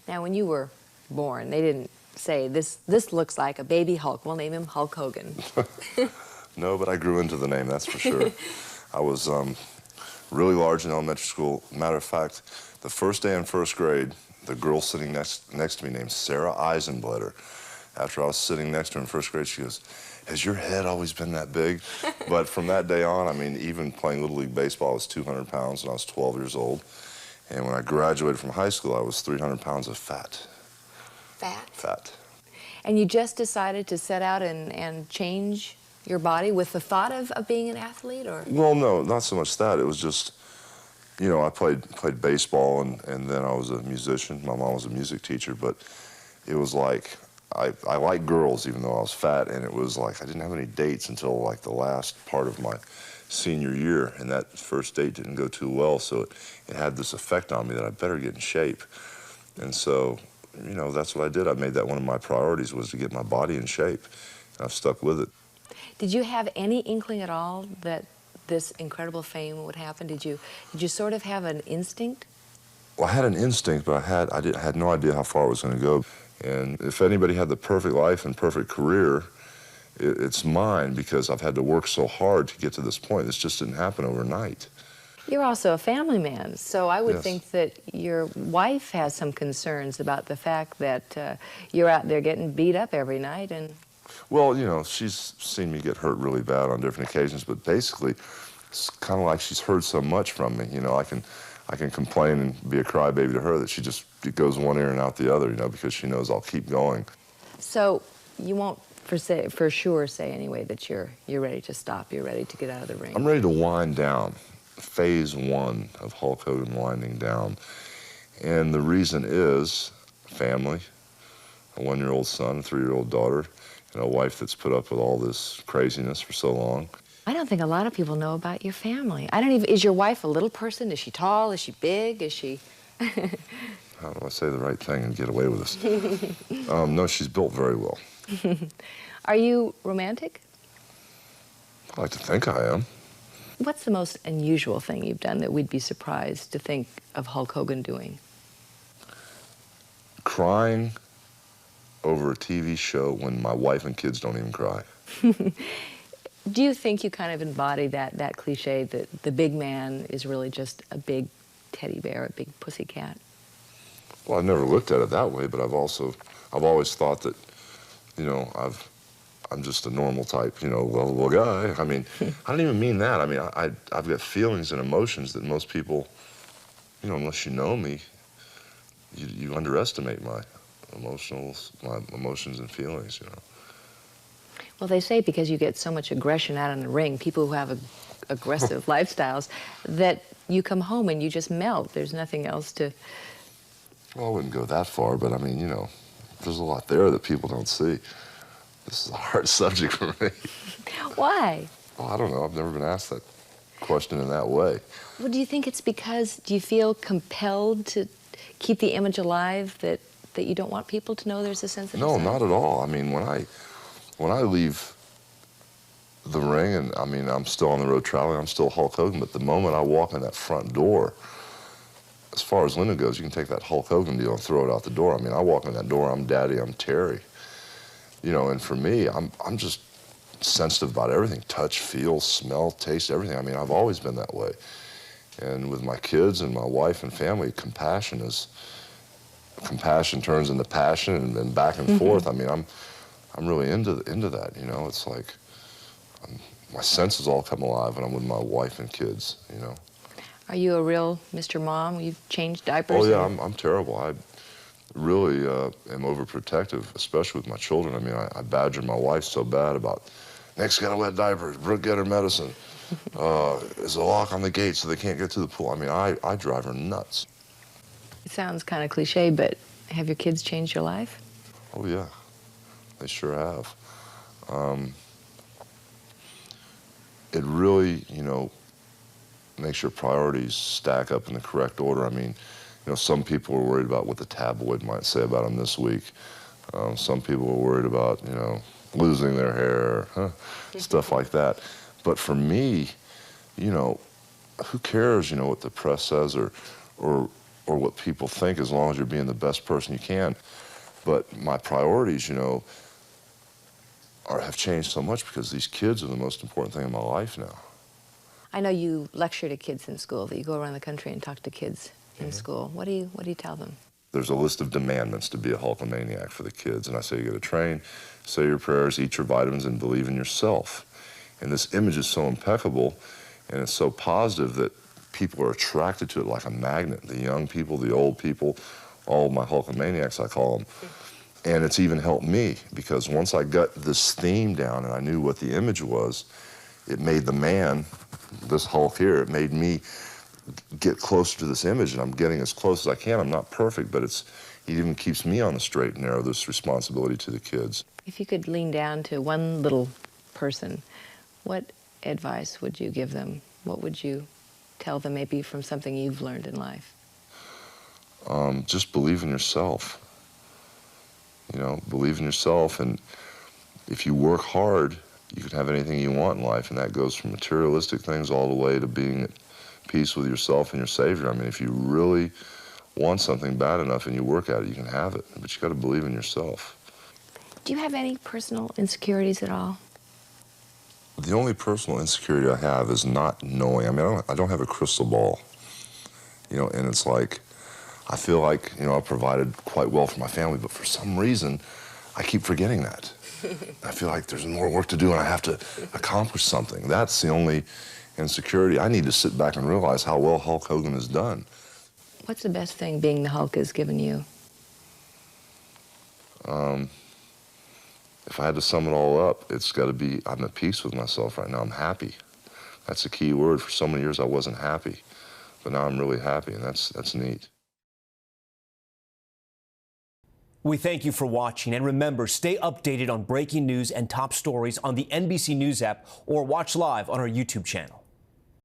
Now, when you were born, they didn't say, this looks like a baby Hulk. We'll name him Hulk Hogan. No, but I grew into the name, that's for sure. I was really large in elementary school. Matter of fact, the first day in first grade, the girl sitting next to me named Sarah Eisenblätter, after I was sitting next to her in first grade, she goes, "Has your head always been that big?" But from that day on, I mean, even playing Little League Baseball, I was 200 pounds when I was 12 years old. And when I graduated from high school, I was 300 pounds of fat. Fat? Fat. And you just decided to set out and change your body with the thought of being an athlete, or? Well, no, not so much that. It was just, you know, I played baseball, and then I was a musician. My mom was a music teacher, but it was like, I liked girls even though I was fat, and it was like I didn't have any dates until like the last part of my senior year, and that first date didn't go too well, so it had this effect on me that I better get in shape. And so, you know, that's what I did. I made that one of my priorities, was to get my body in shape, and I've stuck with it. Did you have any inkling at all that this incredible fame would happen? Did you sort of have an instinct? Well, I had an instinct, but I had no idea how far it was going to go. And if anybody had the perfect life and perfect career, it's mine, because I've had to work so hard to get to this point. This just didn't happen overnight. You're also a family man, so I would Yes. think that your wife has some concerns about the fact that you're out there getting beat up every night. And Well, you know, she's seen me get hurt really bad on different occasions, but basically, it's kind of like she's heard so much from me. You know, I can complain and be a crybaby to her that it goes one ear and out the other, you know, because she knows I'll keep going. so you won't for sure say anyway that you're ready to stop, you're ready to get out of the ring. I'm ready to wind down. Phase 1 of Hulk Hogan winding down. And the reason is family, a 1-year-old son, a 3-year-old daughter, and a wife that's put up with all this craziness for so long. I don't think a lot of people know about your family. I don't even, is your wife a little person? Is she tall? Is she big? Is she? How do I say the right thing and get away with this? No, she's built very well. Are you romantic? I like to think I am. What's the most unusual thing you've done that we'd be surprised to think of Hulk Hogan doing? Crying over a TV show when my wife and kids don't even cry. Do you think you kind of embody that cliche that the big man is really just a big teddy bear, a big pussycat? Well, I've never looked at it that way, but I've always thought that, you know, I'm just a normal type, you know, lovable guy. I mean, I don't even mean that. I mean, I've got feelings and emotions that most people, you know, unless you know me, you underestimate my emotions and feelings, you know. Well, they say because you get so much aggression out in the ring, people who have aggressive lifestyles, that you come home and you just melt. There's nothing else to... Well, I wouldn't go that far, but I mean, you know, there's a lot there that people don't see. This is a hard subject for me. Why? Well, I don't know. I've never been asked that question in that way. Well, do you think it's because, do you feel compelled to keep the image alive that you don't want people to know there's a sensitive No, side? not at all. I mean, when I leave the ring, and I mean, I'm still on the road traveling, I'm still Hulk Hogan, but the moment I walk in that front door, as far as Linda goes, you can take that Hulk Hogan deal and throw it out the door. I mean, I walk in that door, I'm Daddy, I'm Terry. You know, and for me, I'm just sensitive about everything. Touch, feel, smell, taste, everything. I mean, I've always been that way. And with my kids and my wife and family, compassion turns into passion and then back and forth. I mean, I'm really into that, you know. It's like my senses all come alive when I'm with my wife and kids, you know. Are you a real Mr. Mom? You've changed diapers? Oh, yeah, I'm terrible. I really am overprotective, especially with my children. I mean, I badger my wife so bad about, Nick's got to wet diapers, Brooke get her medicine, there's a lock on the gate so they can't get to the pool. I mean, I drive her nuts. It sounds kind of cliche, but have your kids changed your life? Oh, yeah, they sure have. It really, you know, makes your priorities stack up in the correct order. I mean, you know, some people are worried about what the tabloid might say about them this week. Some people are worried about, you know, losing their hair, stuff like that. But for me, you know, who cares, you know, what the press says or or what people think, as long as you're being the best person you can. But my priorities, you know, have changed so much because these kids are the most important thing in my life now. I know you lecture to kids in school, that you go around the country and talk to kids in school. What do you tell them? There's a list of demandments to be a Hulkamaniac for the kids, and I say you got to train, say your prayers, eat your vitamins, and believe in yourself. And this image is so impeccable, and it's so positive that people are attracted to it like a magnet. The young people, the old people, all my Hulkamaniacs, I call them. And it's even helped me, because once I got this theme down and I knew what the image was, it made the man, this Hulk here, it made me get closer to this image, and I'm getting as close as I can. I'm not perfect, but it even keeps me on the straight and narrow, this responsibility to the kids. If you could lean down to one little person, what advice would you give them? What would you tell them, maybe from something you've learned in life? Just believe in yourself. You know, believe in yourself, and if you work hard, you can have anything you want in life, and that goes from materialistic things all the way to being at peace with yourself and your Savior. I mean, if you really want something bad enough and you work at it, you can have it, but you got to believe in yourself. Do you have any personal insecurities at all? The only personal insecurity I have is not knowing. I mean, I don't have a crystal ball, you know, and it's like, I feel like, you know, I provided quite well for my family, but for some reason, I keep forgetting that. I feel like there's more work to do and I have to accomplish something. That's the only insecurity. I need to sit back and realize how well Hulk Hogan has done. What's the best thing being the Hulk has given you? If I had to sum it all up, it's got to be, I'm at peace with myself right now. I'm happy. That's a key word. For so many years, I wasn't happy, but now I'm really happy, and that's neat. We thank you for watching, and remember, stay updated on breaking news and top stories on the NBC News app or watch live on our YouTube channel.